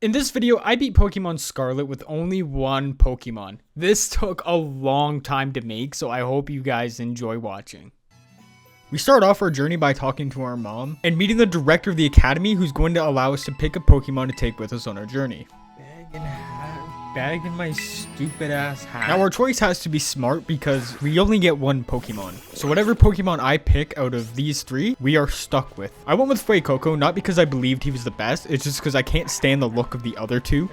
In this video, I beat Pokemon Scarlet with only one Pokemon. This took a long time to make, so I hope you guys enjoy watching. We start off our journey by talking to our mom and meeting the director of the academy who's going to allow us to pick a Pokemon to take with us on our journey. Bag in my stupid ass hat. Now our choice has to be smart because we only get one Pokemon. So whatever Pokemon I pick out of these three, we are stuck with. I went with Fuecoco not because I believed he was the best, it's just because I can't stand the look of the other two.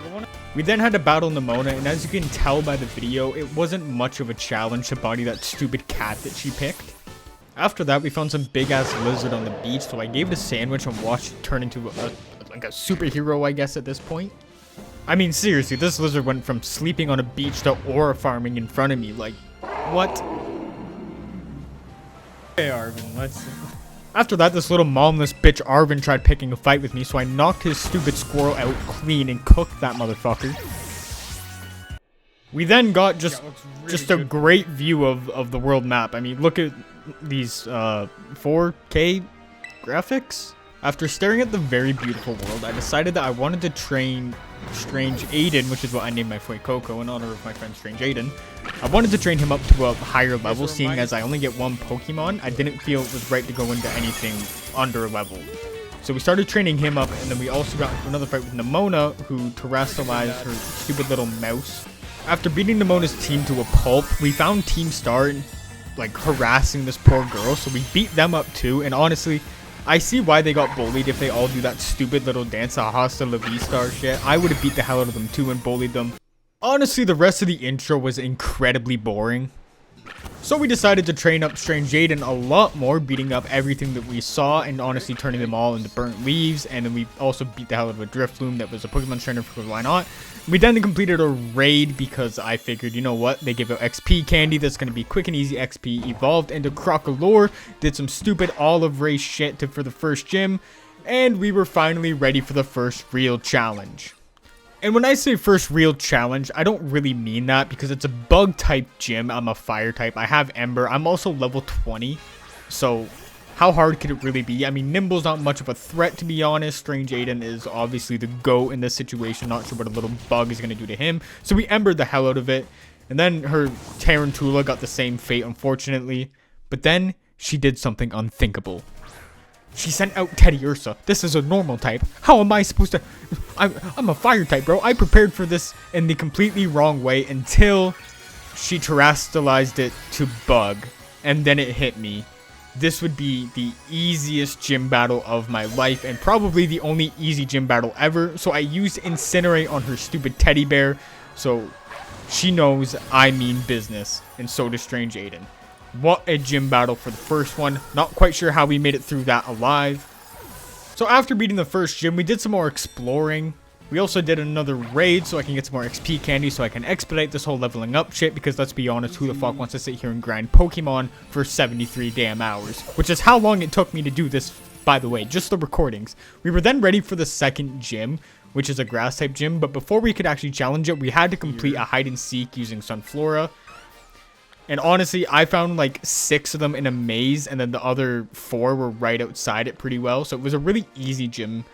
We then had to battle Nimona, and as you can tell by the video, it wasn't much of a challenge to body that stupid cat that she picked. After that, we found some big ass lizard on the beach, so I gave it a sandwich and watched it turn into like a superhero, I guess, at this point. I mean, seriously, this lizard went from sleeping on a beach to aura farming in front of me. Like, what? Hey, Arvin, let's... After that, this little momless bitch Arvin tried picking a fight with me, so I knocked his stupid squirrel out clean and cooked that motherfucker. We then got just a great view of the world map. I mean, look at these 4K graphics. After staring at the very beautiful world, I decided that I wanted to train Strange Aiden, which is what I named my Fuecoco in honor of my friend Strange Aiden. I wanted to train him up to a higher level, seeing as I only get one Pokemon. I didn't feel it was right to go into anything under level. So we started training him up, and then we also got into another fight with Nimona, who terrestrialized her stupid little mouse. After beating Nimona's team to a pulp, we found Team Star like harassing this poor girl, so we beat them up too, and honestly, I see why they got bullied if they all do that stupid little dance, Hasta La Vista shit. I would have beat the hell out of them too and bullied them. Honestly, the rest of the intro was incredibly boring. So we decided to train up Strange Aiden a lot more, beating up everything that we saw and honestly turning them all into burnt leaves. And then we also beat the hell out of a Drifloon that was a Pokemon trainer, because why not? We then completed a raid because I figured, you know what, they give out XP candy that's going to be quick and easy XP. Evolved into Crocolore, did some stupid olive race shit for the first gym, and we were finally ready for the first real challenge. And when I say first real challenge, I don't really mean that because it's a bug type gym. I'm a fire type. I have Ember. I'm also level 20. So how hard could it really be? I mean, Nimble's not much of a threat, to be honest. Strange Aiden is obviously the GOAT in this situation. Not sure what a little bug is going to do to him. So we Embered the hell out of it. And then her Tarantula got the same fate, unfortunately. But then she did something unthinkable. She sent out Teddy Ursa. This is a normal type. How am I supposed to... I'm a fire type, bro. I prepared for this in the completely wrong way until she terrestrialized it to bug. And then it hit me. This would be the easiest gym battle of my life and probably the only easy gym battle ever. So I used Incinerate on her stupid teddy bear. So she knows I mean business. And so does Strange Aiden. What a gym battle for the first one. Not quite sure how we made it through that alive. So after beating the first gym, we did some more exploring. We also did another raid so I can get some more XP candy so I can expedite this whole leveling up shit, because let's be honest, who the fuck wants to sit here and grind Pokemon for 73 damn hours? Which is how long it took me to do this, by the way, just the recordings. We were then ready for the second gym, which is a grass type gym, but before we could actually challenge it, we had to complete a hide and seek using Sunflora. And honestly, I found like 6 of them in a maze, and then the other 4 were right outside it pretty well. So it was a really easy gym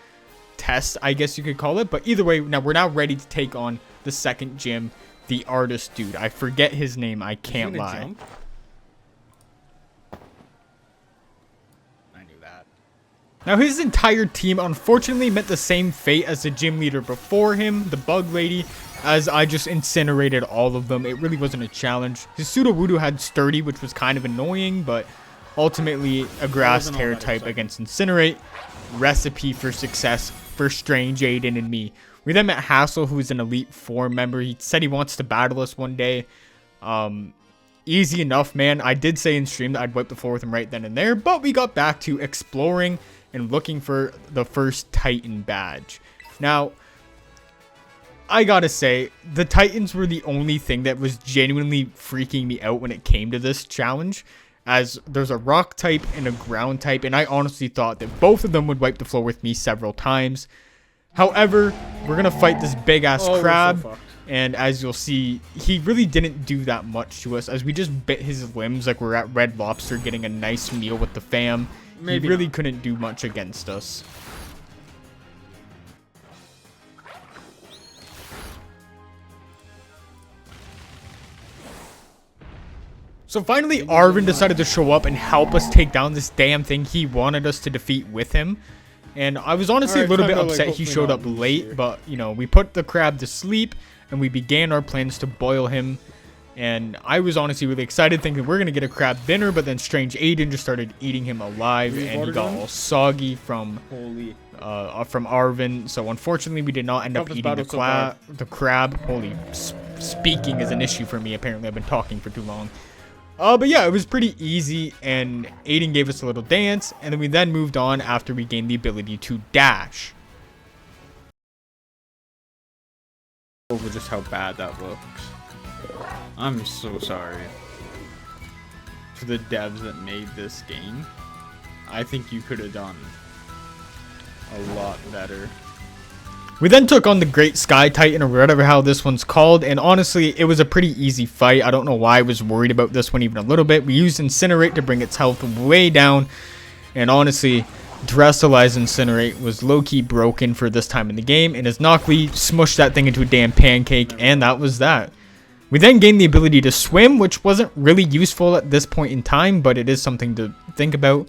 test, I guess you could call it. But either way, we're now ready to take on the second gym, the artist dude. I forget his name, I can't lie. Jump? I knew that. Now his entire team unfortunately met the same fate as the gym leader before him, the bug lady, as I just incinerated all of them. It really wasn't a challenge. His Sudowoodo had Sturdy, which was kind of annoying, but ultimately a grass tear type against Incinerate. Recipe for success for Strange Aiden and me. We then met Hassel, who is an Elite 4 member. He said he wants to battle us one day. Easy enough, man. I did say in stream that I'd wipe the floor with him right then and there, but we got back to exploring and looking for the first Titan badge. Now, I gotta say, the Titans were the only thing that was genuinely freaking me out when it came to this challenge, as there's a rock type and a ground type, and I honestly thought that both of them would wipe the floor with me several times. However, we're gonna fight this big ass crab, so and as you'll see, he really didn't do that much to us, as we just bit his limbs like we're at Red Lobster getting a nice meal with the fam. He really couldn't do much against us. So finally, Arvin decided to show up and help us take down this damn thing he wanted us to defeat with him. And I was honestly a little bit upset he showed up late, but, you know, we put the crab to sleep and we began our plans to boil him. And I was honestly really excited, thinking we're going to get a crab dinner, but then Strange Aiden just started eating him alive, and he got all soggy from Arvin. So unfortunately, we did not end up eating the crab. Speaking is an issue for me. Apparently, I've been talking for too long. But yeah, it was pretty easy, and Aiden gave us a little dance, and then we moved on after we gained the ability to dash. Over just how bad that looks. I'm so sorry to the devs that made this game. I think you could have done a lot better. We then took on the Great Sky Titan, or whatever how this one's called, and honestly, it was a pretty easy fight. I don't know why I was worried about this one even a little bit. We used Incinerate to bring its health way down, and honestly, Terrestrialize Incinerate was low-key broken for this time in the game, and as Knockley smushed that thing into a damn pancake, and that was that. We then gained the ability to swim, which wasn't really useful at this point in time, but it is something to think about.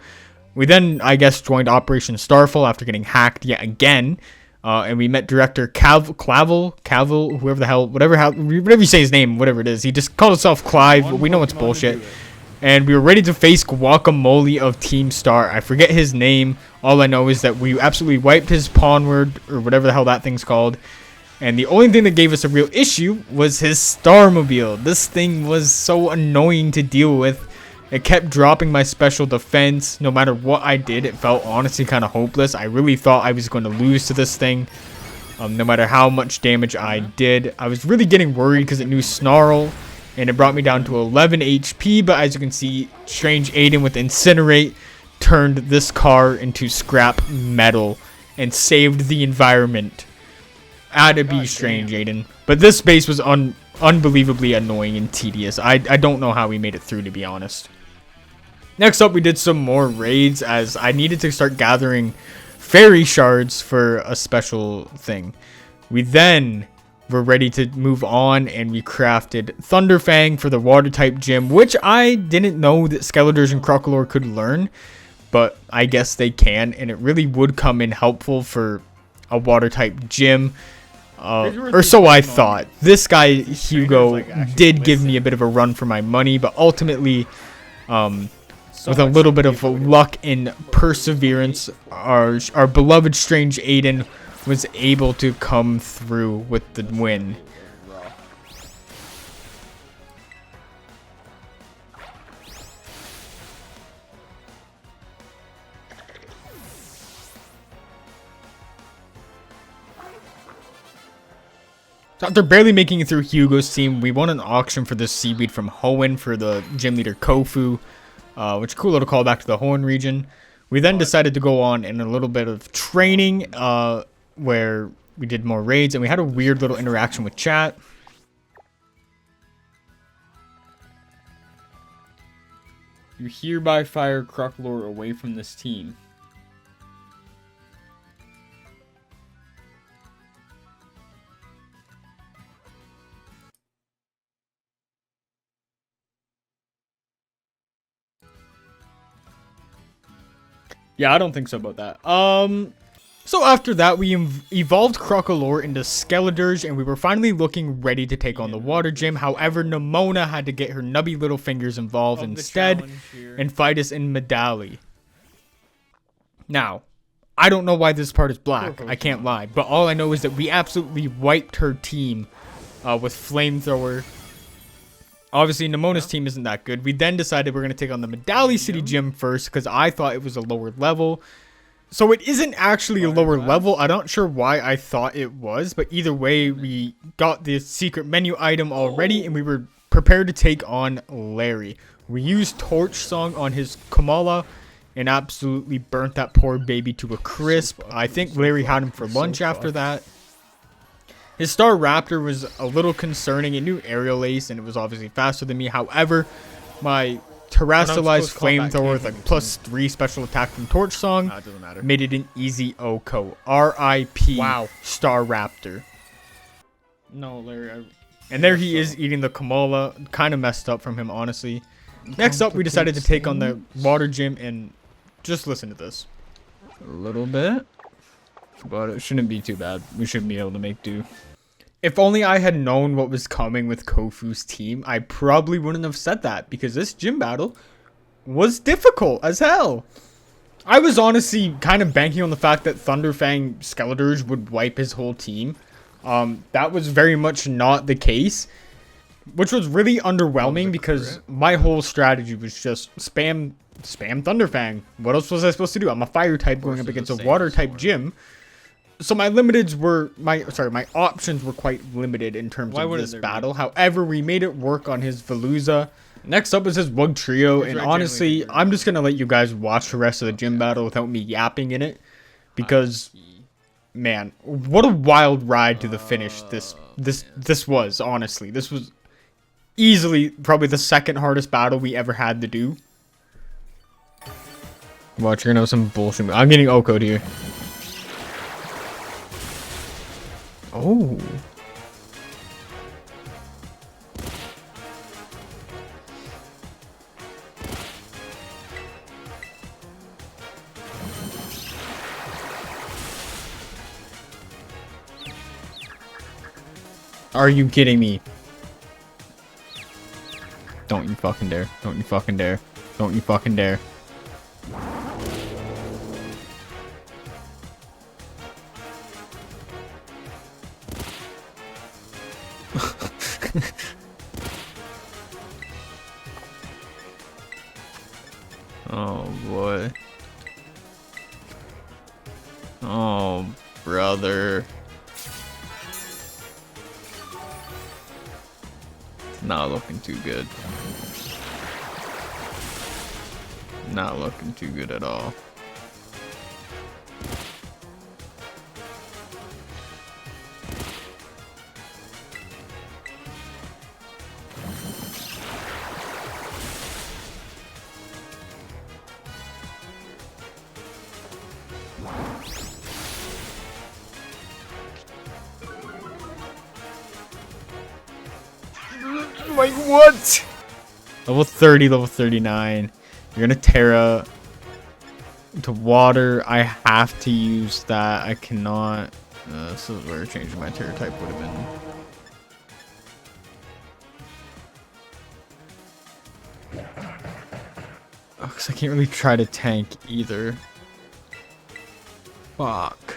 We then, I guess, joined Operation Starfall after getting hacked yet again. And we met Director Cavill, whoever the hell, whatever you say his name, whatever it is. He just called himself Clive, but we know it's bullshit. And we were ready to face Guacamole of Team Star. I forget his name. All I know is that we absolutely wiped his pawnword, or whatever the hell that thing's called. And the only thing that gave us a real issue was his Starmobile. This thing was so annoying to deal with. It kept dropping my special defense. No matter what I did, it felt honestly kind of hopeless. I really thought I was going to lose to this thing. No matter how much damage I did. I was really getting worried because it knew Snarl. And it brought me down to 11 HP. But as you can see, Strange Aiden with Incinerate turned this car into scrap metal and saved the environment. Had to be Strange Aiden. But this base was unbelievably annoying and tedious. I don't know how we made it through, to be honest. Next up, we did some more raids as I needed to start gathering fairy shards for a special thing. We then were ready to move on, and we crafted Thunderfang for the water type gym, which I didn't know that Skeletors and Crocolore could learn, but I guess they can, and it really would come in helpful for a water type gym. Or so I thought. This guy, Hugo, did give me a bit of a run for my money, but ultimately, with a little bit of luck and perseverance, our beloved Strange Aiden was able to come through with the win. So after barely making it through Hugo's team, we won an auction for this seaweed from Hoenn for the gym leader Kofu, which is a cool little callback to the Hoenn region. We then decided to go on in a little bit of training, where we did more raids, and we had a weird little interaction with chat. You hereby fire Crocolore away from this team. Yeah, I don't think so about that. So after that, we evolved Crocolore into Skeletors, and we were finally looking ready to take on the water gym. However, Nemona had to get her nubby little fingers involved instead and fight us in Medali. Now, I don't know why this part is black. I can't lie. But all I know is that we absolutely wiped her team with Flamethrower. Obviously, Nemona's team isn't that good. We then decided we're going to take on the Medali City Gym first because I thought it was a lower level. So it isn't actually a lower level. I'm not sure why I thought it was, but either way, we got the secret menu item already, and we were prepared to take on Larry. We used Torch Song on his Kamala and absolutely burnt that poor baby to a crisp. I think Larry had him for lunch after that. His Star Raptor was a little concerning. It knew Aerial Ace, and it was obviously faster than me. However, my Terrestrialized Flamethrower with like +3 special attack from Torch Song made it an easy OHKO. R.I.P. Wow. Star Raptor. No, Larry. And there he is eating the Kamala. Kind of messed up from him, honestly. Next up, we decided to take on the complicates water gym, and just listen to this. a little bit, but it shouldn't be too bad. We should be able to make do. If only I had known what was coming with Kofu's team, I probably wouldn't have said that, because this gym battle was difficult as hell. I was honestly kind of banking on the fact that Thunderfang Skeletor's would wipe his whole team. That was very much not the case, which was really underwhelming because my whole strategy was just spam Thunderfang. What else was I supposed to do? I'm a fire type going up against a water type gym. So my options were quite limited in terms of this battle. However, we made it work on his Veluza. Next up is his Wug Trio, and honestly, I'm just gonna let you guys watch the rest of the gym battle without me yapping in it, because, man, what a wild ride to the finish this was. Honestly, this was easily probably the second hardest battle we ever had to do. Watch, you're gonna have some bullshit. I'm getting Oko'd here. Oh. Are you kidding me? Don't you fucking dare. Don't you fucking dare. Don't you fucking dare. Oh boy. Oh brother. Not looking too good. Not looking too good at all. Like what? Level 30, level 39. You're gonna Terra to water. I have to use that. I cannot. This is where changing my Terra type would have been. Oh, because I can't really try to tank either. Fuck.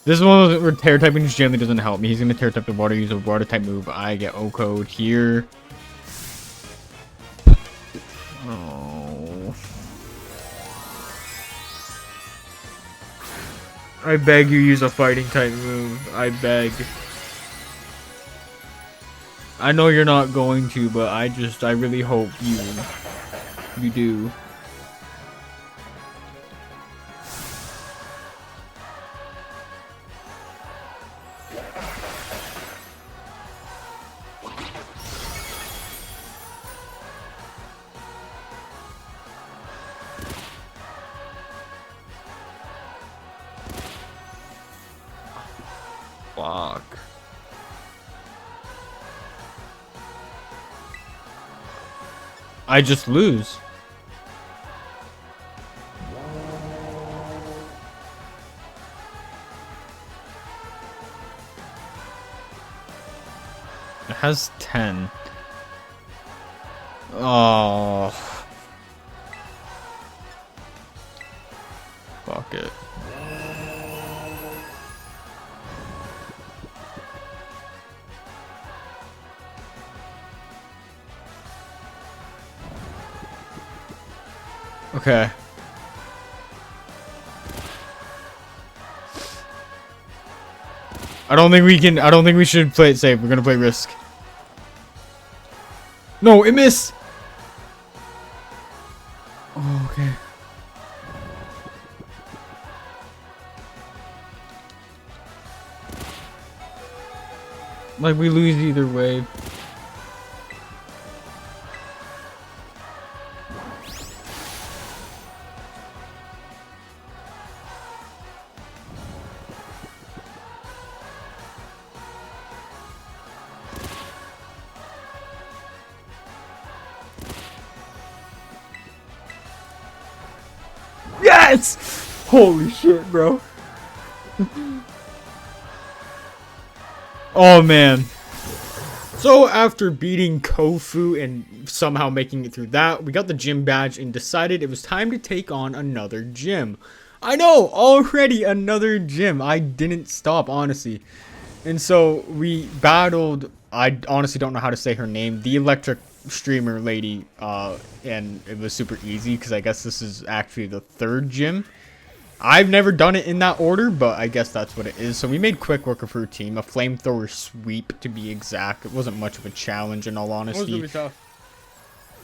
This is one where Terra typing just generally doesn't help me. He's gonna Terra type the water, use a water type move. I get O-code here. Oh. I beg you, use a fighting type move. I beg. I know you're not going to, but I really hope you do. Fuck. I just lose. It has 10. Oh. Fuck it. Okay. I don't think we should play it safe. We're gonna play Risk. No, it missed! Oh, okay. Like, we lose either way. Yes! Holy shit, bro. Oh, man. So after beating Kofu and somehow making it through that, we got the gym badge and decided it was time to take on another gym. I know, already another gym. I didn't stop, honestly. And so we battled, I honestly don't know how to say her name, the electric streamer lady, and it was super easy because I guess this is actually the third gym. I've never done it in that order, but I guess that's what it is. So we made quick work of her team, a flamethrower sweep to be exact. It wasn't much of a challenge in all honesty. It was really tough.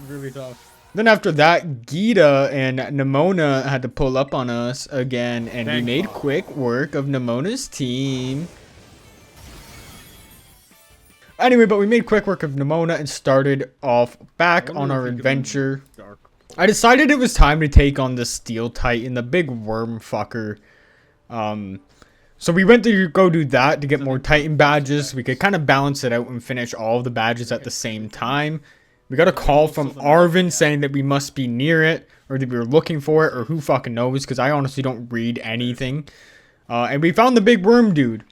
Really tough. Then after that, Geeta and Nimona had to pull up on us again, and we made quick work of Nimona's team. Anyway, but we made quick work of Nimona and started off back on our adventure. I decided it was time to take on the Steel Titan, the big worm fucker. So we went to go do that to get more Titan badges. We could kind of balance it out and finish all of the badges at the same time. We got a call from Arvin saying that we must be near it, or that we were looking for it, or who fucking knows, because I honestly don't read anything. And we found the big worm dude.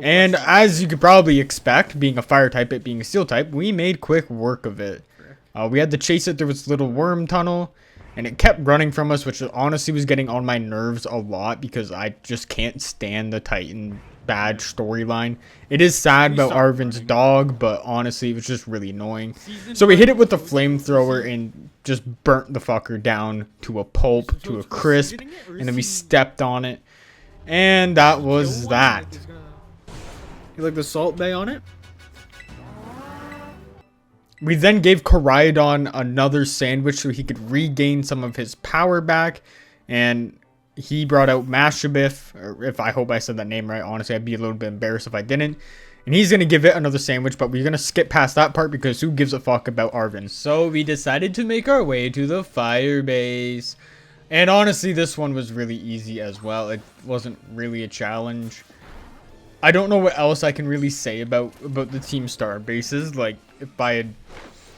And as you could probably expect, being a fire type, it being a steel type, we made quick work of it. We had to chase it through its little worm tunnel, and it kept running from us, which honestly was getting on my nerves a lot because I just can't stand the Titan badge storyline. It is sad about Arvin's dog, but honestly, it was just really annoying. So we hit it with the flamethrower and just burnt the fucker down to a pulp, to a crisp, and then we stepped on it, and that was that. You like the Salt Bay on it? We then gave Koraidon another sandwich so he could regain some of his power back, and he brought out Mashabif, or if I hope I said that name right. Honestly, I'd be a little bit embarrassed if I didn't. And he's going to give it another sandwich, but we're going to skip past that part because who gives a fuck about Arvin? So we decided to make our way to the fire base. And honestly, this one was really easy as well. It wasn't really a challenge. I don't know what else I can really say about the Team Star bases. Like, if I had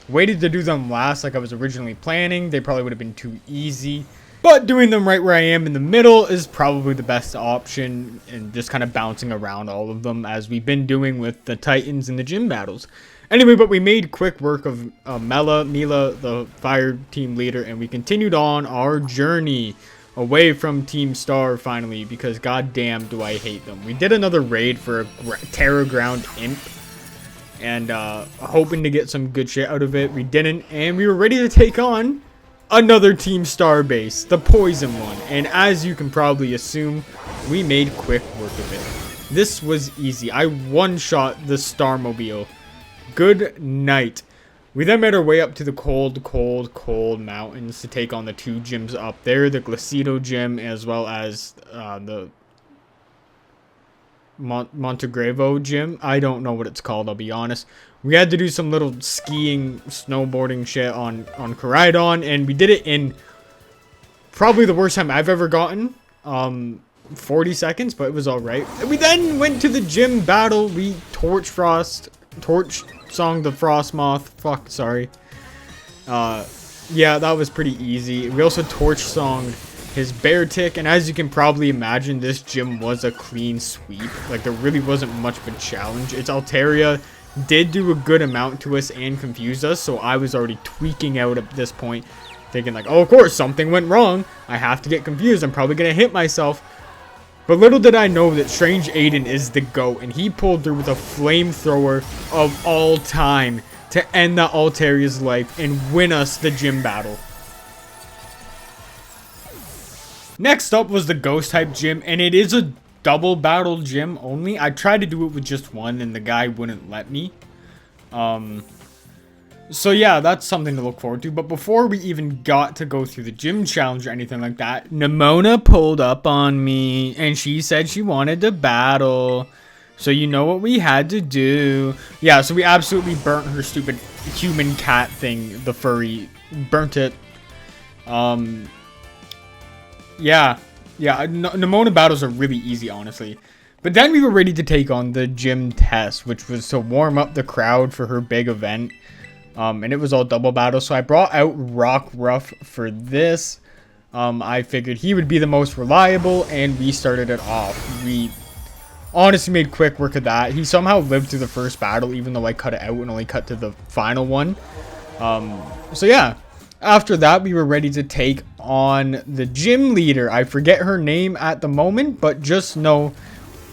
waited to do them last like I was originally planning, they probably would have been too easy. But doing them right where I am in the middle is probably the best option, and just kind of bouncing around all of them as we've been doing with the Titans and the gym battles. Anyway, but we made quick work of Mila, the fire team leader, and we continued on our journey away from Team Star finally, because goddamn do I hate them. We did another raid for a Terror Ground Imp, and hoping to get some good shit out of it. We didn't, and we were ready to take on another Team Star base, the poison one. And as you can probably assume, we made quick work of it. This was easy. I one-shot the Starmobile. Good night. We then made our way up to the cold mountains to take on the two gyms up there, the Glacido gym as well as the Montegravo gym. I don't know what it's called, I'll be honest. We had to do some little skiing, snowboarding shit on Koraidon, and we did it in probably the worst time I've ever gotten. 40 seconds, but it was alright. We then went to the gym battle. We torch song the Frost Moth. Fuck, sorry. Yeah, that was pretty easy. We also torch songed his Bear Tick, and as you can probably imagine, this gym was a clean sweep. Like, there really wasn't much of a challenge. Its Altaria did do a good amount to us and confuse us, so I was already tweaking out at this point, thinking like, oh, of course, something went wrong. I have to get confused. I'm probably gonna hit myself. But little did I know that Strange Aiden is the GOAT, and he pulled through with a flamethrower of all time to end that Altaria's life and win us the gym battle. Next up was the Ghost type gym, and it is a double battle gym only. I tried to do it with just one, and the guy wouldn't let me. So yeah, that's something to look forward to. But before we even got to go through the gym challenge or anything like that, Nimona pulled up on me, and she said she wanted to battle. So you know what we had to do. Yeah, so we absolutely burnt her stupid human cat thing, the furry. Burnt it. Yeah, Nimona battles are really easy, honestly. But then we were ready to take on the gym test, which was to warm up the crowd for her big event. And it was all double battle. So I brought out Rock Ruff for this. I figured he would be the most reliable, and we started it off. We honestly made quick work of that. He somehow lived through the first battle, even though I cut it out and only cut to the final one. So yeah, after that, we were ready to take on the gym leader. I forget her name at the moment, but just know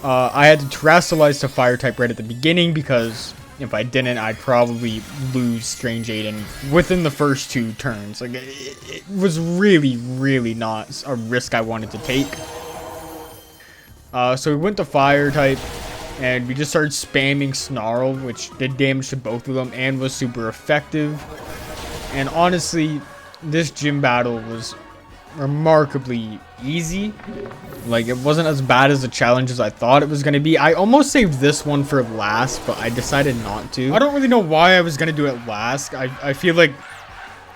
I had to terrestrialize to fire type right at the beginning, because if I didn't, I'd probably lose Strange Aiden within the first 2 turns. Like, it was really, really not a risk I wanted to take. So we went to fire type, and we just started spamming Snarl, which did damage to both of them and was super effective. And honestly, this gym battle was remarkably easy. Like, it wasn't as bad as the challenge as I thought it was going to be. I almost saved this one for last, but I decided not to. I don't really know why I was going to do it last. I feel like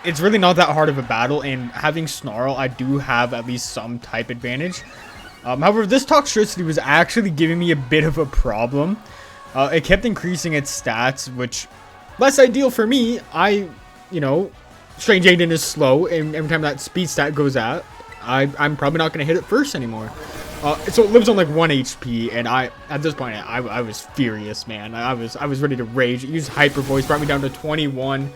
it's really not that hard of a battle, and having Snarl, I do have at least some type advantage. However, this Toxtricity was actually giving me a bit of a problem. It kept increasing its stats, which, less ideal for me. You know, Strange Aiden is slow, and every time that speed stat goes out, I'm probably not going to hit it first anymore. So it lives on like 1 HP, and at this point, I was furious, man. I was ready to rage. It used Hyper Voice, brought me down to 21,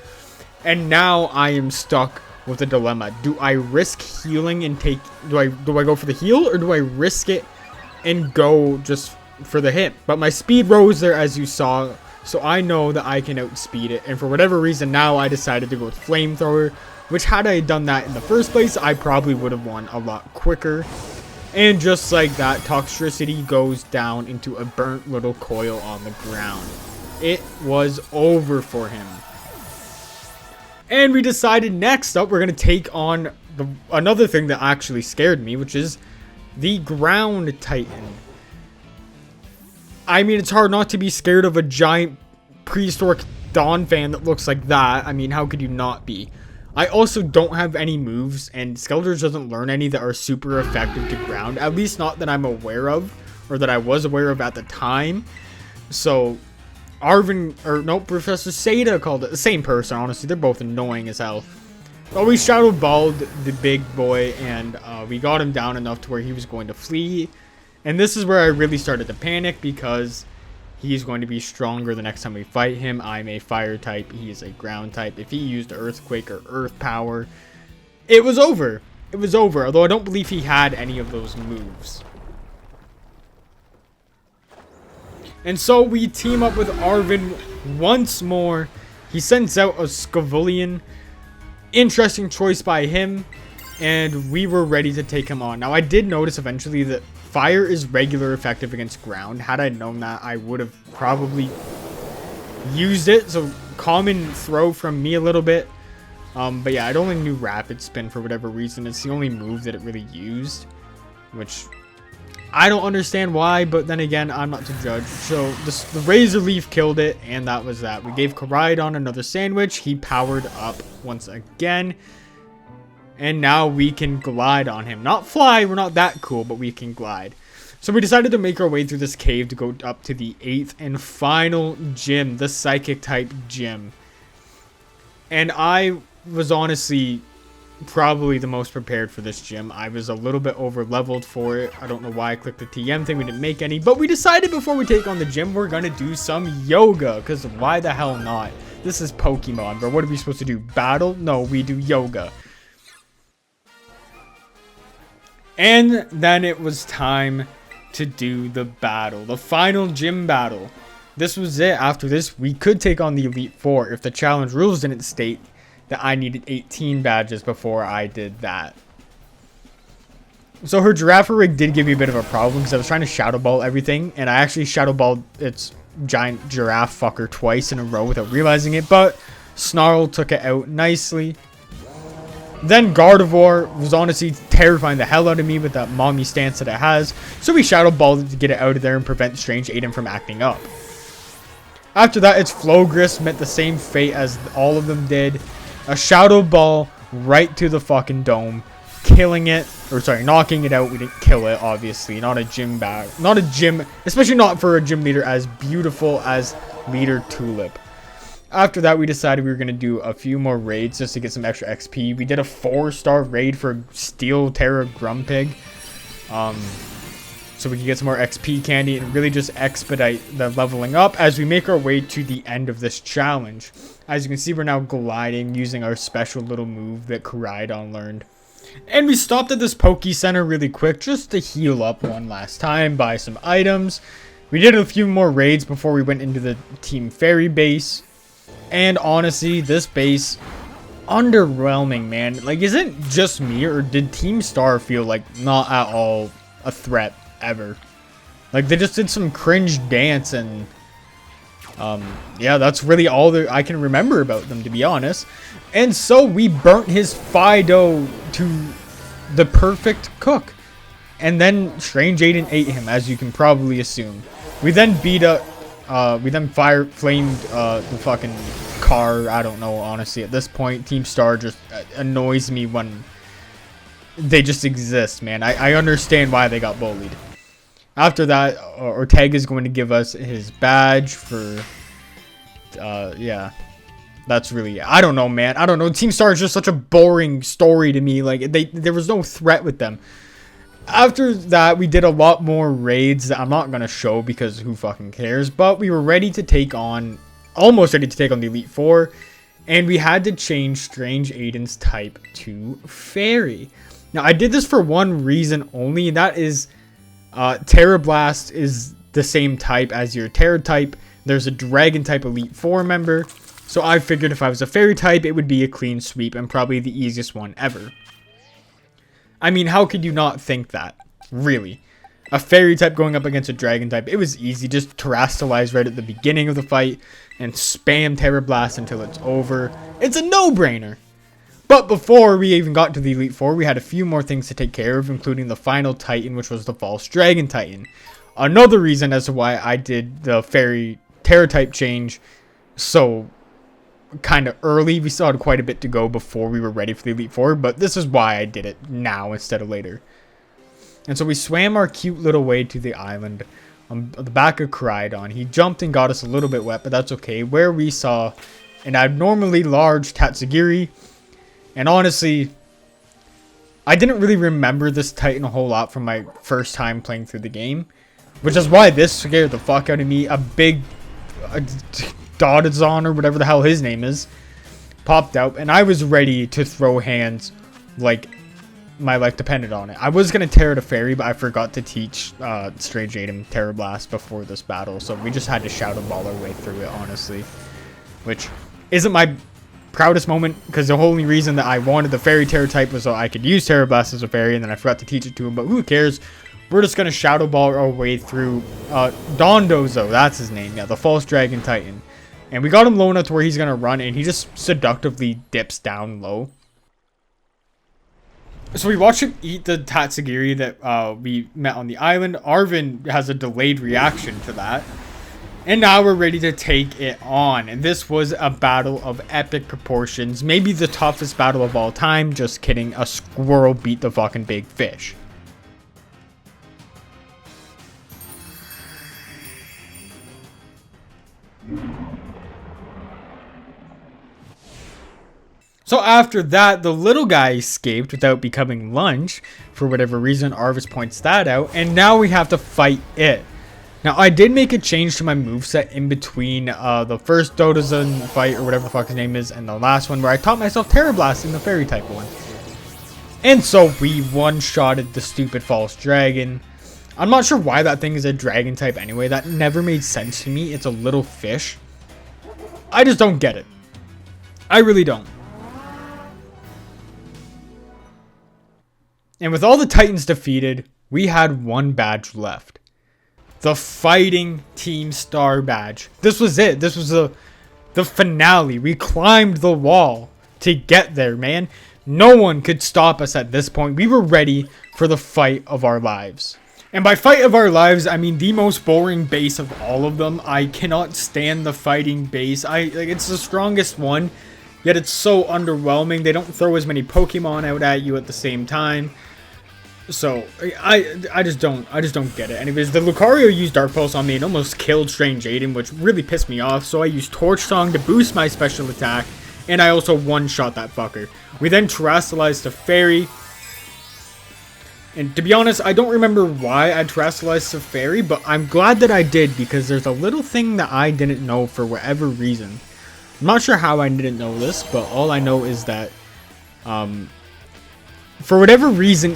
and now I am stuck with a dilemma. Do I risk healing and take? Do I go for the heal, or do I risk it and go just for the hit? But my speed rose there, as you saw. So I know that I can outspeed it, and for whatever reason now I decided to go with Flamethrower, which had I done that in the first place, I probably would have won a lot quicker. And just like that, Toxtricity goes down into a burnt little coil on the ground. It was over for him. And we decided next up we're going to take on another thing that actually scared me, which is the Ground Titan. I mean, it's hard not to be scared of a giant prehistoric Dawn fan that looks like that. I mean, how could you not be? I also don't have any moves, and Skeletor doesn't learn any that are super effective to ground. At least not that I'm aware of, or that I was aware of at the time. So, Professor Seda called it. The same person, honestly. They're both annoying as hell. But we Shadow Balled the big boy, and we got him down enough to where he was going to flee. And this is where I really started to panic, because he's going to be stronger the next time we fight him. I'm a fire type. He is a ground type. If he used Earthquake or Earth Power, it was over. It was over. Although I don't believe he had any of those moves. And so we team up with Arven once more. He sends out a Scavulian. Interesting choice by him. And we were ready to take him on. Now, I did notice eventually that fire is regular effective against ground. Had I known that, I would have probably used it. So, common throw from me a little bit. But yeah, I only knew Rapid Spin for whatever reason. It's the only move that it really used. Which, I don't understand why, but then again, I'm not to judge. So, the Razor Leaf killed it, and that was that. We gave Koraidon another sandwich. He powered up once again. And now we can glide on him. Not fly, we're not that cool, but we can glide. So we decided to make our way through this cave to go up to the 8th and final gym, the Psychic type gym. And I was honestly probably the most prepared for this gym. I was a little bit over leveled for it. I don't know why I clicked the TM thing, we didn't make any. But we decided before we take on the gym, we're gonna do some yoga. Because why the hell not? This is Pokemon, bro. What are we supposed to do? Battle? No, we do yoga. And then it was time to do the battle. The final gym battle. This was it. After this, we could take on the Elite Four if the challenge rules didn't state that I needed 18 badges before I did that. So her Giraffe rig did give me a bit of a problem because I was trying to Shadow Ball everything. And I actually Shadow Balled its giant giraffe fucker twice in a row without realizing it. But Snarl took it out nicely. Then Gardevoir was honestly terrifying the hell out of me with that mommy stance that it has. So we Shadow Balled it to get it out of there and prevent Strange Aiden from acting up. After that, its Flowgris met the same fate as all of them did. A Shadow Ball right to the fucking dome. Killing it. Or sorry, knocking it out. We didn't kill it, obviously. Not a gym bag. Not a gym. Especially not for a gym leader as beautiful as Leader Tulip. After that, we decided we were going to do a few more raids just to get some extra XP. We did a 4-star raid for Steel Terra Grumpig. So we can get some more XP candy and really just expedite the leveling up as we make our way to the end of this challenge. As you can see, we're now gliding using our special little move that Koraidon learned. And we stopped at this Poke Center really quick just to heal up one last time, buy some items. We did a few more raids before we went into the Team Fairy base. And honestly, this base, underwhelming, man. Like, is it just me, or did Team Star feel like not at all a threat ever? Like, they just did some cringe dance, and yeah, that's really all that I can remember about them, to be honest. And so we burnt his Fido to the perfect cook, and then Strange Aiden ate him, as you can probably assume. We then beat up, we then flamed the fucking car. I don't know, honestly. At this point, Team Star just annoys me when they just exist, man. I understand why they got bullied. After that, Ortega is going to give us his badge for, yeah. That's really, I don't know, man. I don't know. Team Star is just such a boring story to me. Like, there was no threat with them. After that, we did a lot more raids that I'm not going to show because who fucking cares. But we were ready to take on, almost ready to take on the Elite Four. And we had to change Strange Aiden's type to Fairy. Now, I did this for one reason only. And that is, Terra Blast is the same type as your Terra type. There's a Dragon type Elite Four member. So I figured if I was a Fairy type, it would be a clean sweep and probably the easiest one ever. I mean, how could you not think that? Really. A Fairy type going up against a Dragon type, it was easy. Just Terrastalize right at the beginning of the fight and spam Terra Blast until it's over. It's a no-brainer. But before we even got to the Elite Four, we had a few more things to take care of, including the final Titan, which was the False Dragon Titan. Another reason as to why I did the Fairy Terra type change so kind of early. We still had quite a bit to go before we were ready for the Elite Four, but this is why I did it now instead of later. And so we swam our cute little way to the island on the back of Koraidon. He jumped and got us a little bit wet, but that's okay. Where we saw an abnormally large Tatsugiri. And honestly, I didn't really remember this Titan a whole lot from my first time playing through the game, which is why this scared the fuck out of me. A big Dodazon, or whatever the hell his name is, popped out, and I was ready to throw hands like my life depended on it. I was going to Terra to Fairy, but I forgot to teach Strange Aiden Terra Blast before this battle, so we just had to Shadow Ball our way through it, honestly. Which isn't my proudest moment, because the only reason that I wanted the Fairy Terra type was so I could use Terra Blast as a Fairy, and then I forgot to teach it to him, but who cares? We're just going to Shadow Ball our way through Dondozo, that's his name, yeah, the False Dragon Titan. And we got him low enough to where he's going to run, and he just seductively dips down low. So we watched him eat the Tatsugiri that we met on the island. Arvin has a delayed reaction to that. And now we're ready to take it on. And this was a battle of epic proportions. Maybe the toughest battle of all time. Just kidding. A squirrel beat the fucking big fish. So after that, the little guy escaped without becoming lunch. For whatever reason, Arvis points that out. And now we have to fight it. Now, I did make a change to my moveset in between the first Dodazon fight, or whatever the fuck his name is, and the last one, where I taught myself Terra Blast in the Fairy type one. And so we one-shotted the stupid False Dragon. I'm not sure why that thing is a Dragon type anyway. That never made sense to me. It's a little fish. I just don't get it. I really don't. And with all the Titans defeated, we had one badge left. The Fighting Team Star badge. This was it. This was the finale. We climbed the wall to get there, man. No one could stop us at this point. We were ready for the fight of our lives. And by fight of our lives, I mean the most boring base of all of them. I cannot stand the fighting base. It's the strongest one, yet it's so underwhelming. They don't throw as many Pokemon out at you at the same time. So I just don't get it. Anyways, the Lucario used Dark Pulse on me and almost killed Strange Aiden, which really pissed me off. So I used Torch Song to boost my special attack, and I also one-shot that fucker. We then Terastallized to Fairy. And to be honest, I don't remember why I Terastallized to Fairy, but I'm glad that I did because there's a little thing that I didn't know for whatever reason. I'm not sure how I didn't know this, but all I know is that, for whatever reason,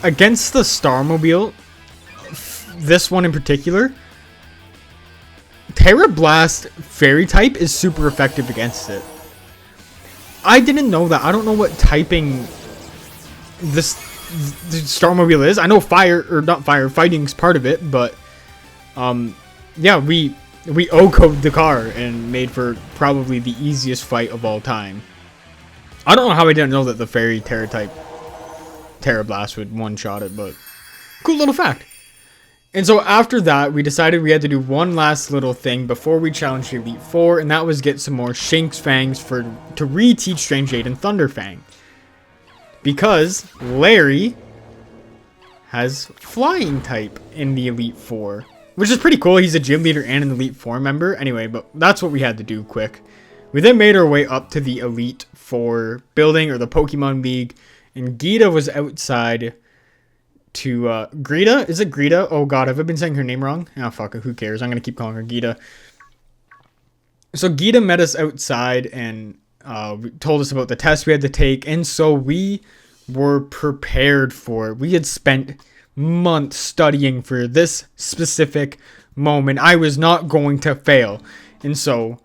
against the Starmobile, this one in particular, Terra Blast Fairy type is super effective against it. I didn't know that. I don't know what typing this the Starmobile is. I know fire, or not fire, fighting's part of it, but yeah, we O-coded the car and made for probably the easiest fight of all time. I don't know how I didn't know that the Fairy Terra type Terra Blast would one-shot it, but cool little fact. And so after that, we decided we had to do one last little thing before we challenged Elite Four, and that was get some more Shanks Fangs to reteach Strange Aiden Thunder Fang. Because Larry has Flying type in the Elite Four, which is pretty cool. He's a gym leader and an Elite Four member. Anyway, but that's what we had to do quick. We then made our way up to the Elite Four building, or the Pokemon League, and Geeta was outside to, Geeta? Is it Geeta? Oh god, have I been saying her name wrong? Oh fuck it, who cares? I'm gonna keep calling her Geeta. So Geeta met us outside and told us about the test we had to take, and so we were prepared for it. We had spent months studying for this specific moment. I was not going to fail, and so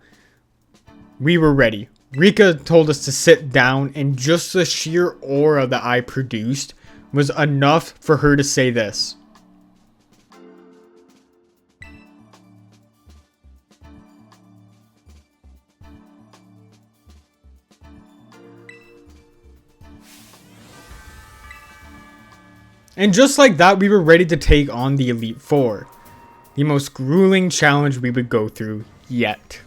we were ready. Rika told us to sit down, and just the sheer aura that I produced was enough for her to say this. And just like that, we were ready to take on the Elite Four, the most grueling challenge we would go through yet.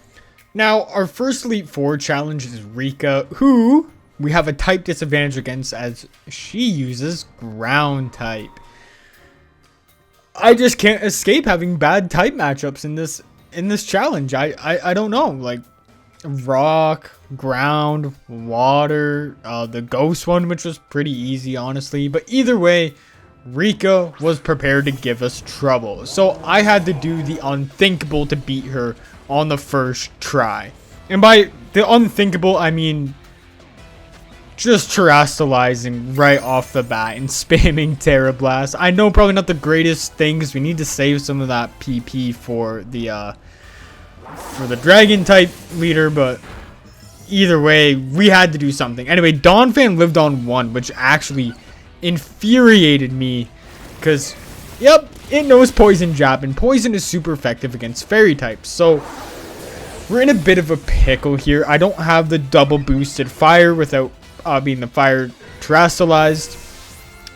Now, our first Elite Four challenge is Rika, who we have a type disadvantage against as she uses Ground type. I just can't escape having bad type matchups in this challenge. I don't know, like Rock, Ground, Water, the Ghost one, which was pretty easy, honestly. But either way, Rika was prepared to give us trouble. So I had to do the unthinkable to beat her on the first try. And by the unthinkable, I mean just Terastallizing right off the bat and spamming Terra Blast. I know probably not the greatest thing because we need to save some of that PP for the Dragon type leader, but either way, we had to do something. Anyway, Donphan lived on 1, which actually infuriated me because, yep, it knows Poison Jab, and Poison is super effective against Fairy types. So we're in a bit of a pickle here. I don't have the double boosted fire without being the fire Terastallized.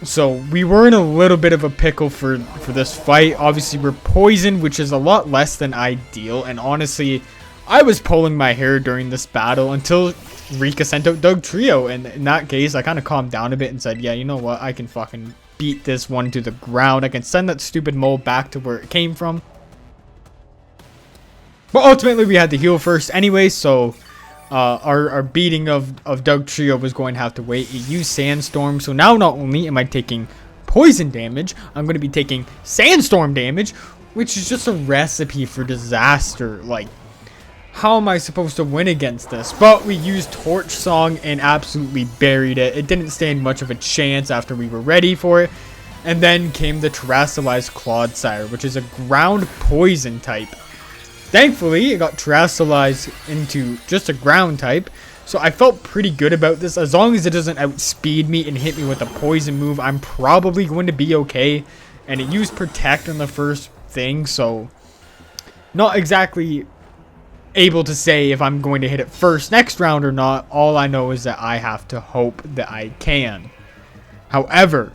So we were in a little bit of a pickle for this fight. Obviously, we're poisoned, which is a lot less than ideal. And honestly, I was pulling my hair during this battle until Rika sent out Doug Trio. And in that case, I kind of calmed down a bit and said, yeah, you know what? I can fucking beat this one to the ground. I can send that stupid mole back to where it came from. But ultimately, we had to heal first anyway, so our beating of Doug Trio was going to have to wait. It used Sandstorm, so now not only am I taking poison damage, I'm going to be taking Sandstorm damage, which is just a recipe for disaster. Like, how am I supposed to win against this? But we used Torch Song and absolutely buried it. It didn't stand much of a chance after we were ready for it. And then came the Terastallized Clodsire, which is a ground poison type. Thankfully, it got Terastallized into just a ground type, so I felt pretty good about this. As long as it doesn't outspeed me and hit me with a poison move, I'm probably going to be okay. And it used Protect on the first thing, so not exactly able to say if I'm going to hit it first next round or not. All I know is that I have to hope that I can. However,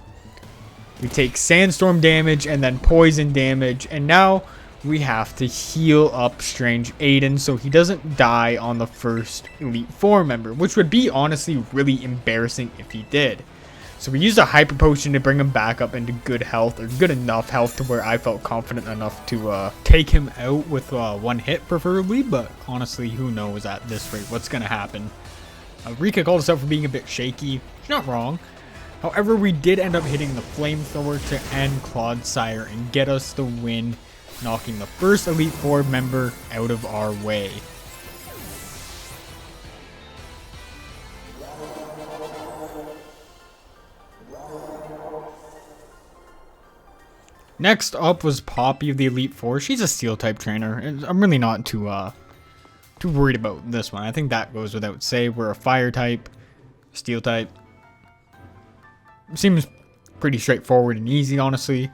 we take Sandstorm damage and then poison damage, and now we have to heal up Strange Aiden so he doesn't die on the first Elite Four member, which would be honestly really embarrassing if he did. So we used a hyper potion to bring him back up into good health, or good enough health to where I felt confident enough to take him out with one hit preferably, but honestly, who knows at this rate what's going to happen. Rika called us out for being a bit shaky. She's not wrong. However, we did end up hitting the flamethrower to end Clodsire and get us the win, knocking the first Elite Four member out of our way. Next up was Poppy of the Elite Four. She's a Steel type trainer, and I'm really not too worried about this one. I think that goes without say. We're a Fire type, Steel type. Seems pretty straightforward and easy, honestly.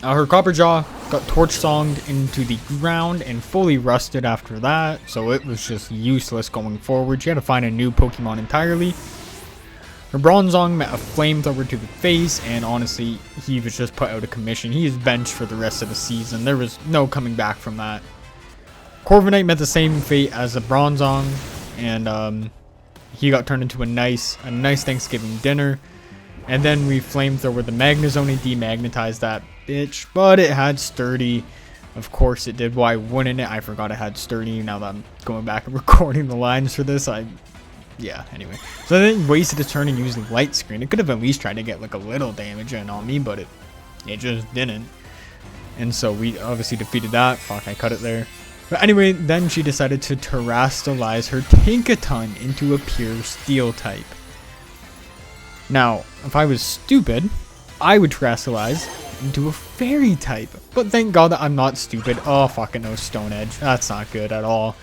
Her Copper Jaw got Torch Songed into the ground and fully rusted after that, so it was just useless going forward. She had to find a new Pokemon entirely. Her Bronzong met a flamethrower to the face, and honestly, he was just put out of commission. He is benched for the rest of the season. There was no coming back from that. Corviknight met the same fate as a Bronzong, and he got turned into a nice Thanksgiving dinner. And then we flamethrower the Magnezone and demagnetized that bitch, but it had Sturdy. Of course it did. Why wouldn't it? I forgot it had Sturdy. Now that I'm going back and recording the lines for this, yeah, anyway. So then wasted a turn and used Light Screen. It could have at least tried to get like a little damage in on me, but it just didn't. And so we obviously defeated that. Fuck, I cut it there. But anyway, then she decided to terrestrialize her Tinkaton into a pure Steel type. Now, if I was stupid, I would terrestrialize into a Fairy type. But thank God that I'm not stupid. Oh, fucking no, Stone Edge. That's not good at all.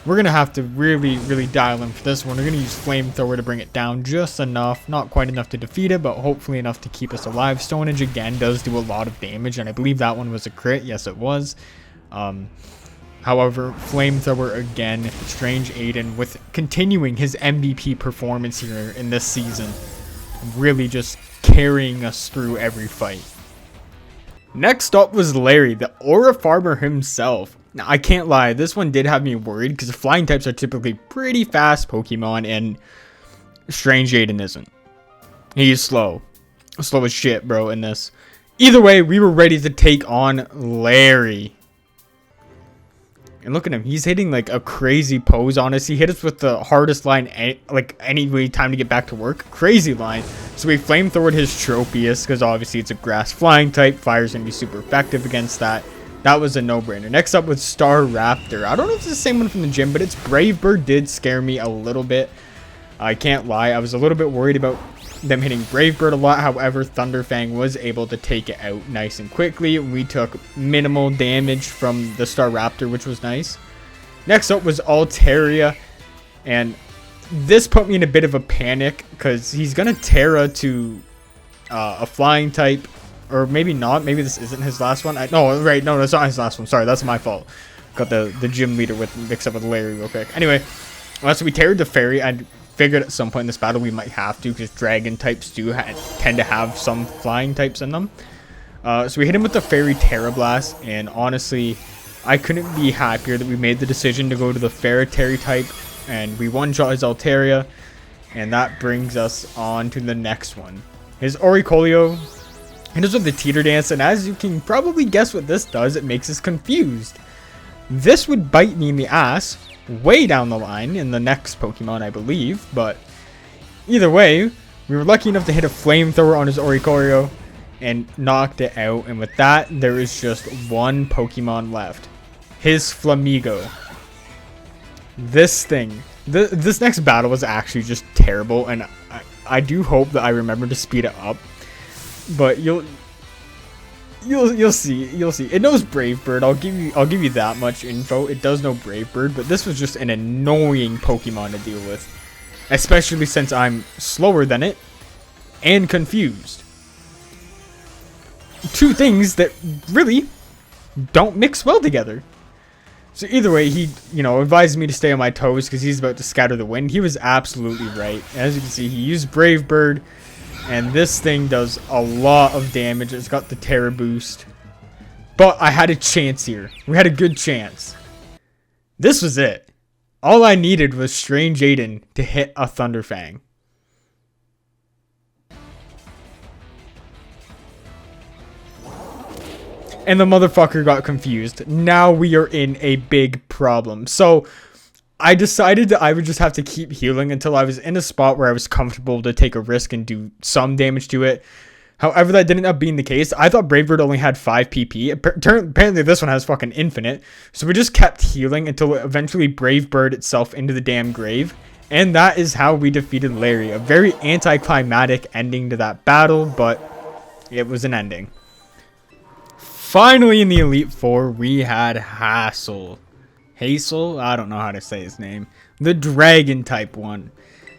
We're going to have to really dial in for this one. We're going to use Flamethrower to bring it down just enough. Not quite enough to defeat it, but hopefully enough to keep us alive. Stone Edge, again, does do a lot of damage, and I believe that one was a crit. Yes, it was. However, Flamethrower, again, Strange Aiden, with continuing his MVP performance here in this season. Really just carrying us through every fight. Next up was Larry, the Aura Farmer himself. Now, I can't lie, this one did have me worried because flying types are typically pretty fast Pokemon, and Strange Aiden isn't. He's slow. Slow as shit, bro, in this. Either way, we were ready to take on Larry. And look at him. He's hitting like a crazy pose on us. He hit us with the hardest line, like any time to get back to work. Crazy line. So we flamethrowered his Tropius because obviously it's a grass flying type. Fire's going to be super effective against that. That was a no-brainer. Next up was Star Raptor. I don't know if it's the same one from the gym, but its Brave Bird did scare me a little bit. I can't lie. I was a little bit worried about them hitting Brave Bird a lot. However, Thunderfang was able to take it out nice and quickly. We took minimal damage from the Star Raptor, which was nice. Next up was Altaria, and this put me in a bit of a panic because he's gonna Terra to a flying type, or maybe not. Maybe this isn't his last one. No, that's not his last one. Sorry, that's my fault. Got the gym leader mixed up with Larry real quick. Anyway, so we Terra'd the Fairy. I figured at some point in this battle we might have to, because dragon types do tend to have some flying types in them. So we hit him with the Fairy Terra Blast, and honestly, I couldn't be happier that we made the decision to go to the Ferroterry type, and we one-shot his Altaria, and that brings us on to the next one. His Oricorio hit us with the Teeter Dance, and as you can probably guess what this does, it makes us confused. This would bite me in the ass way down the line in the next Pokemon, I believe, but either way, we were lucky enough to hit a Flamethrower on his Oricorio and knocked it out, and with that, there is just one Pokemon left. His Flamigo. This thing, this next battle was actually just terrible, and I do hope that I remember to speed it up, but you'll see. It knows Brave Bird. I'll give you that much info. It does know Brave Bird, but this was just an annoying Pokemon to deal with, especially since I'm slower than it and confused. Two things that really don't mix well together. So either way, he, advised me to stay on my toes because he's about to scatter the wind. He was absolutely right. As you can see, he used Brave Bird, and this thing does a lot of damage. It's got the Terra boost. But I had a chance here. We had a good chance. This was it. All I needed was Strange Aiden to hit a Thunderfang. And the motherfucker got confused. Now we are in a big problem. So I decided that I would just have to keep healing until I was in a spot where I was comfortable to take a risk and do some damage to it. However, that didn't end up being the case. I thought Brave Bird only had 5 PP. Apparently this one has fucking infinite. So we just kept healing until eventually Brave Bird itself into the damn grave. And that is how we defeated Larry. A very anticlimactic ending to that battle, but it was an ending. Finally in the Elite Four, we had Hassel. Hazel? I don't know how to say his name. The dragon type one.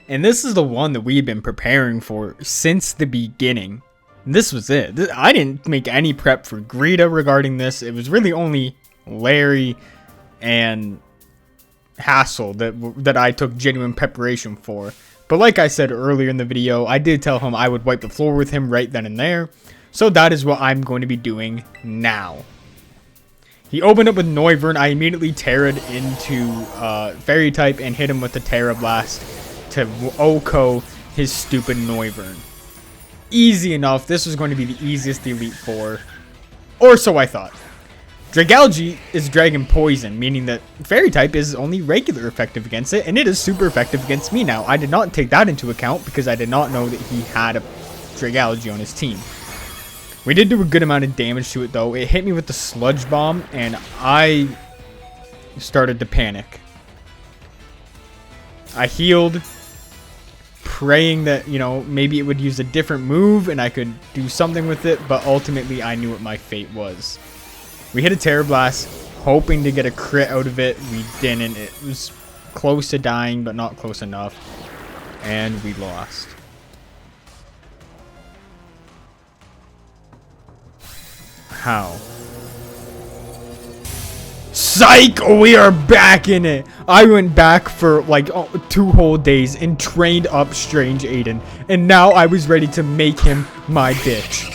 And this is the one that we've been preparing for since the beginning. This was it. I didn't make any prep for Geeta regarding this. It was really only Larry and Hassel that I took genuine preparation for. But like I said earlier in the video, I did tell him I would wipe the floor with him right then and there. So that is what I'm going to be doing now. He opened up with Noivern. I immediately Terra'd into Fairy type and hit him with the Terra Blast to OHKO his stupid Noivern. Easy enough. This was going to be the easiest Elite Four. Or so I thought. Dragalge is Dragon Poison, meaning that Fairy type is only regular effective against it, and it is super effective against me now. I did not take that into account because I did not know that he had a Dragalge on his team. We did do a good amount of damage to it though. It hit me with the Sludge Bomb and I started to panic. I healed, praying that, you know, maybe it would use a different move and I could do something with it, but ultimately I knew what my fate was. We hit a Terra Blast, hoping to get a crit out of it. We didn't. It was close to dying, but not close enough. And we lost. How? Psych! We are back in it! I went back for like 2 whole days and trained up Strange Aiden. And now I was ready to make him my bitch.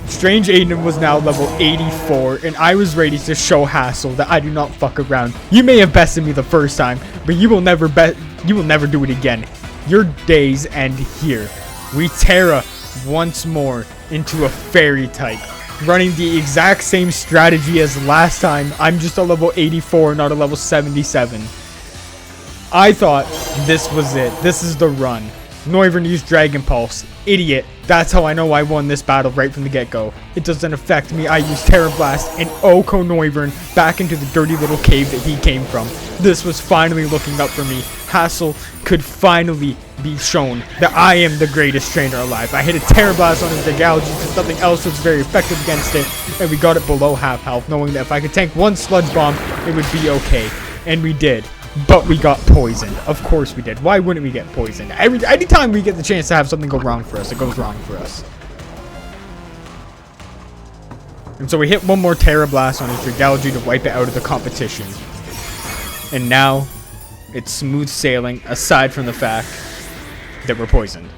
Strange Aiden was now level 84 and I was ready to show Hassel that I do not fuck around. You may have bested me the first time, but you will never do it again. Your days end here. We Terra once more into a Fairy type, running the exact same strategy as last time. I'm just a level 84, not a level 77. I thought this was it. This is the run. Noivern used Dragon Pulse. Idiot. That's how I know I won this battle right from the get-go. It doesn't affect me. I used Terra Blast and OHKO Noivern back into the dirty little cave that he came from. This was finally looking up for me. Hassel could finally be shown that I am the greatest trainer alive. I hit a Terra Blast on his Dragalge because nothing else was very effective against it, and we got it below half health, knowing that if I could tank one Sludge Bomb, it would be okay. And we did. But we got poisoned. Of course we did. Why wouldn't we get poisoned? Anytime we get the chance to have something go wrong for us, it goes wrong for us. And so we hit one more Terra Blast on his Dragalge to wipe it out of the competition. And now, it's smooth sailing, aside from the fact that we're poisoned.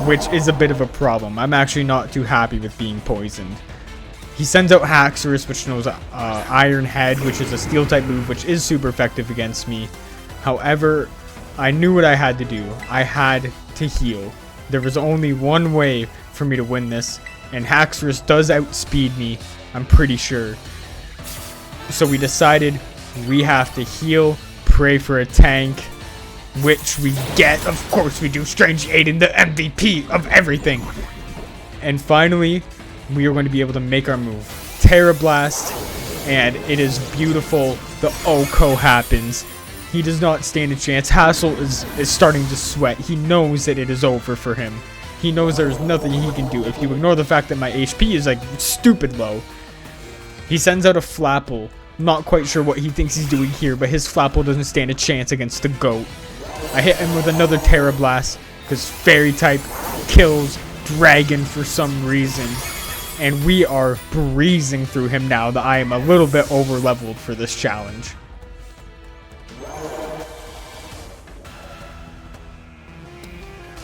Which is a bit of a problem. I'm actually not too happy with being poisoned. He sends out Haxorus, which knows Iron Head, which is a steel type move, which is super effective against me. However, I knew what I had to do. I had to heal. There was only one way for me to win this, and Haxorus does outspeed me, I'm pretty sure. So we decided we have to heal, pray for a tank, which we get. Of course we do. Strange Aiden, the MVP of everything. And finally, we are going to be able to make our move. Terra Blast, and it is beautiful. The OHKO happens. He does not stand a chance. Hassel is starting to sweat. He knows that it is over for him. He knows there's nothing he can do. If you ignore the fact that my HP is like stupid low. He sends out a Flapple. Not quite sure what he thinks he's doing here, but his Flapple doesn't stand a chance against the goat. I hit him with another Terra Blast because Fairy type kills Dragon for some reason. And we are breezing through him now that I am a little bit over leveled for this challenge.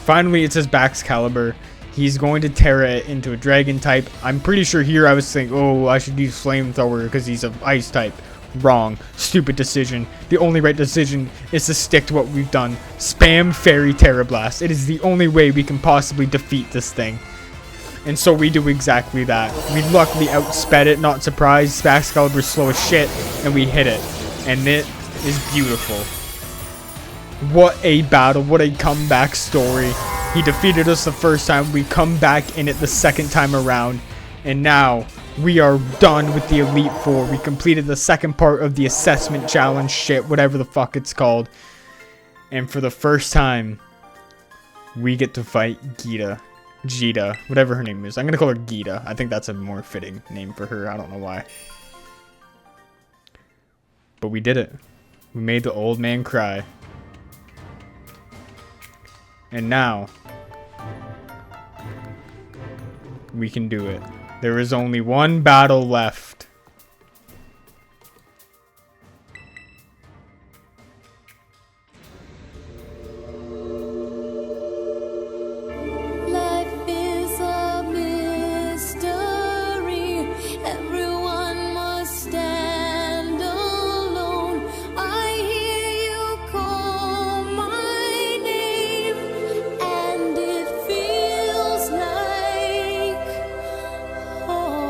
Finally, it says Baxcalibur. He's going to Terra it into a Dragon type. I'm pretty sure here I was thinking, oh, I should use Flamethrower because he's an Ice type. Wrong. Stupid decision. The only right decision is to stick to what we've done. Spam Fairy Terra Blast. It is the only way we can possibly defeat this thing. And so we do exactly that. We luckily outsped it, not surprised. Excalibur's slow as shit, and we hit it. And it is beautiful. What a battle, what a comeback story. He defeated us the first time, we come back in it the second time around. And now, we are done with the Elite Four. We completed the second part of the assessment challenge shit, whatever the fuck it's called. And for the first time, we get to fight Geeta, whatever her name is. I'm gonna call her Geeta. I think that's a more fitting name for her. I don't know why. But we did it. We made the old man cry. And now, we can do it. There is only one battle left. Life is a mystery. Everyone must stand alone. I hear you call my name, and it feels like home.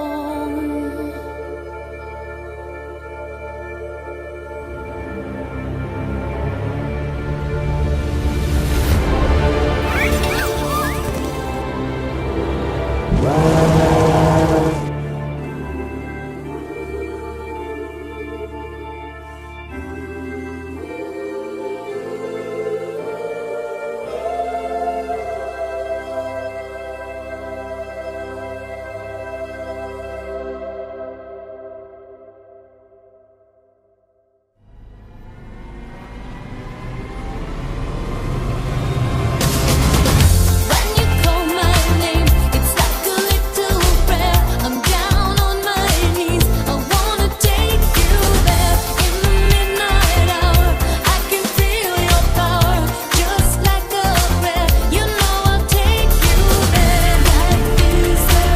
When you call my name, it's like a little prayer. I'm down on my knees. I wanna take you there. In the midnight hour, I can feel your power, just like a prayer. You know I'll take you there. Life is a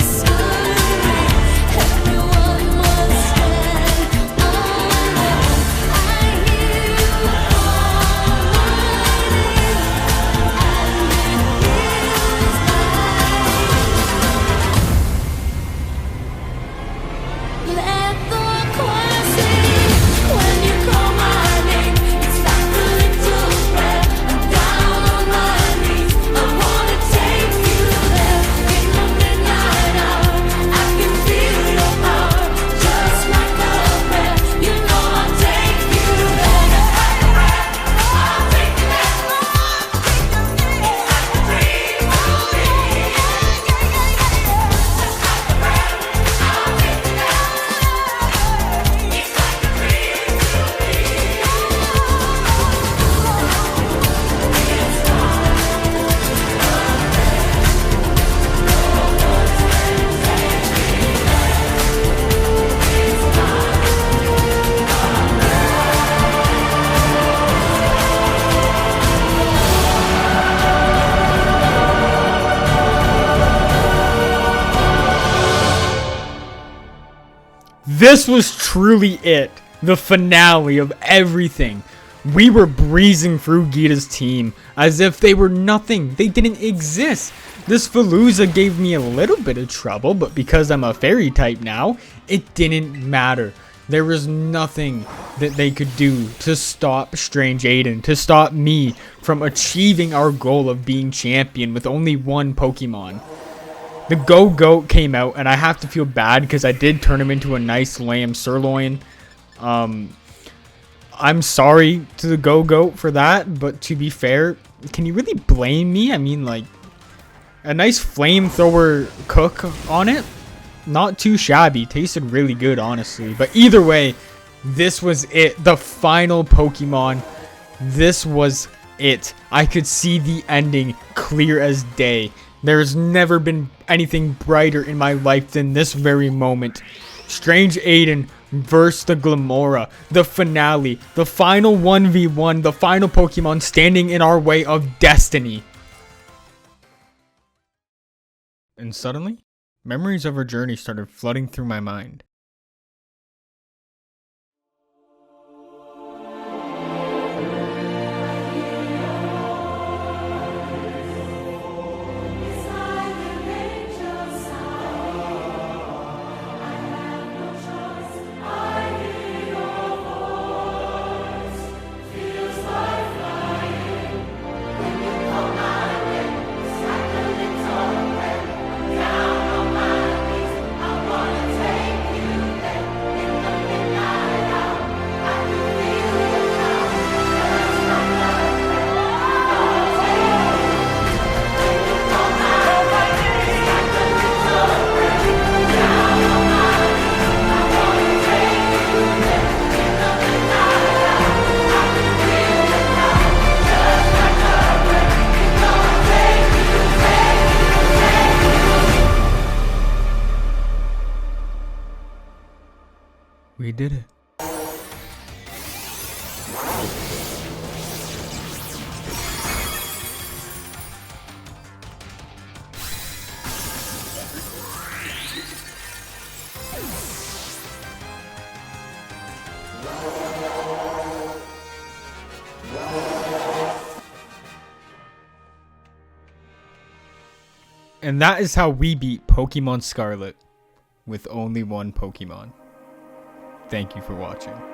mystery. Everyone must stand alone. I hear you let the choir sing. When you call my name, it's like a little prayer. I'm down on my knees. I wanna take you there. In the midnight hour, I can feel your power, just like a prayer. You know I'll take you there. I'll take you there. This was truly it. The finale of everything. We were breezing through Geeta's team as if they were nothing. They didn't exist. This Falooza gave me a little bit of trouble, but because I'm a fairy type now, it didn't matter. There was nothing that they could do to stop Strange Aiden, to stop me from achieving our goal of being champion with only one Pokemon. The Go-Goat came out, and I have to feel bad because I did turn him into a nice lamb sirloin. I'm sorry to the Go-Goat for that, but to be fair, can you really blame me? I mean, like, a nice flamethrower cook on it, not too shabby. Tasted really good, honestly. But either way, this was it. The final Pokemon. This was it. I could see the ending clear as day. There's never been anything brighter in my life than this very moment. Strange Aiden versus the Glamora. The finale. The final 1v1. The final Pokemon standing in our way of destiny. And suddenly, memories of our journey started flooding through my mind. did it. And that is how we beat Pokemon Scarlet with only one Pokemon. Thank you for watching.